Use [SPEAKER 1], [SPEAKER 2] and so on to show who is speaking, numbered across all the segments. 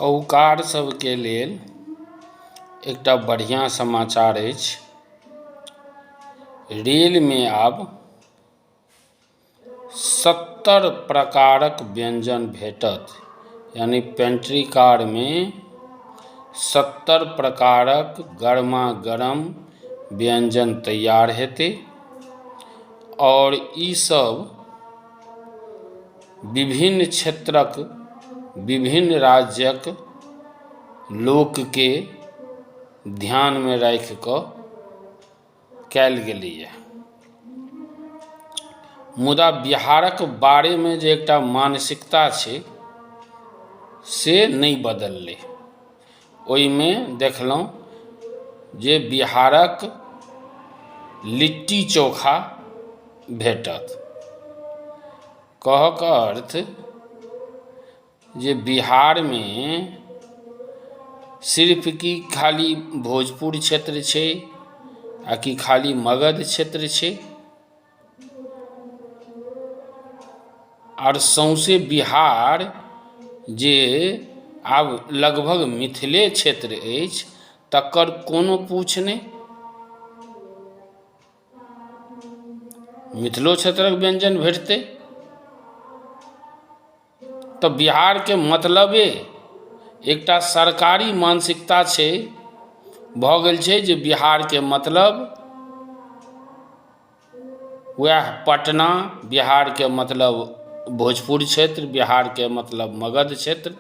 [SPEAKER 1] साहूकार सबके लेल एकटा बढ़िआँ समाचार अछि। रेलमे आब 70 प्रकारक व्यंजन भेटत, यानी पेंट्री कार में 70 प्रकारक गर्मा गर्म व्यंजन तैयार हेतै और ई सब विभिन्न क्षेत्रक विभिन्न राज्यक लोकके ध्यान में राखि कऽ कयल गेलैए। मुदा बिहारक बारे में जे एकटा मानसिकता छै से नहीं बदललै। ओहिमे देखलहुँ जे बिहारक लिट्टी चोखा भेटत। कहक अर्थ जे बिहार में सिर्फ कि खाली भोजपुर क्षेत्र छै आ कि खाली मगध क्षेत्र छै, और सौंसे बिहार जे आब लगभग मिथिले क्षेत्र अछि तकर कोनो पूछ नहीं। मिथिलो क्षेत्रक व्यंजन भेटतै तो बिहार के मतलबे एकटा सरकारी मानसिकता छै, भऽ गेल छै जे बिहार के मतलब वह पटना, बिहार के मतलब भोजपुर क्षेत्र, बिहार के मतलब मगध क्षेत्र,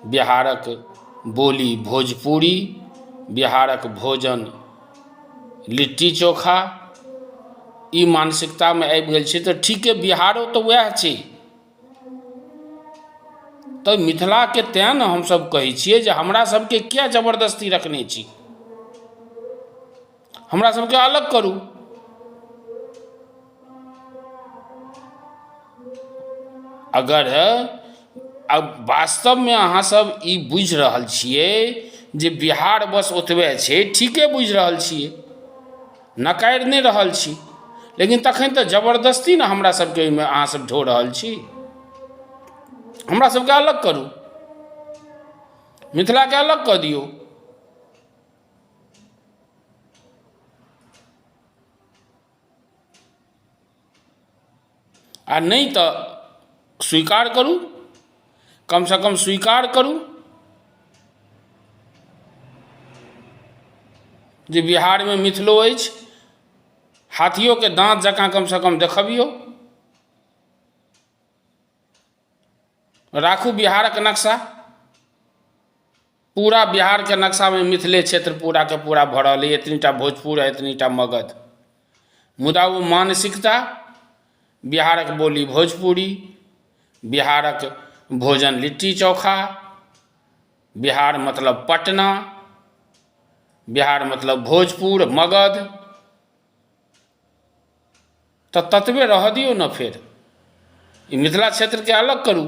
[SPEAKER 1] बिहारक बोली भोजपुरी, बिहारक भोजन लिट्टी चोखा, ई मानसिकता में आबि गेल छै। तऽ ठीके बिहारो तो वह छै। तो मिथिला के तें न हम सब कहै छियै जे हमरा सबके किया जबरदस्ती रखने छी, हमरा सबके अलग करू। अगर अब वास्तव में अहाँ सब ई बुझि रहल छियै जे बिहार बस ओतबे छै, ठीके बुझि रहल छियै, नकारि नहीं रहल छी, लेकिन तखन तऽ जबरदस्ती न हमरा सबके ओहिमे अहाँ सब ढो रहल छी। हमरा सबके अलग करू, मिथिला के अलग कऽ दियौ। आ नहीं तो स्वीकार करू, कम से कम स्वीकार करू जे बिहार में मिथिलो अछि। हाथियों के दांत जकाँ कम से कम देखबियौ। राखू बिहारक नक्शा, पूरा बिहार के नक्शा में मिथिले क्षेत्र पूरा के पूरा भरल है, इतनीटा भोजपुर है, इतनीटा मगध। मुदा वो मानसिकता बिहारक बोली भोजपुरी, बिहारक भोजन लिट्टी चोखा, बिहार मतलब पटना, बिहार मतलब भोजपुर मगध, तो ततबे रह दियो न। फिर मिथिला क्षेत्र के अलग करू।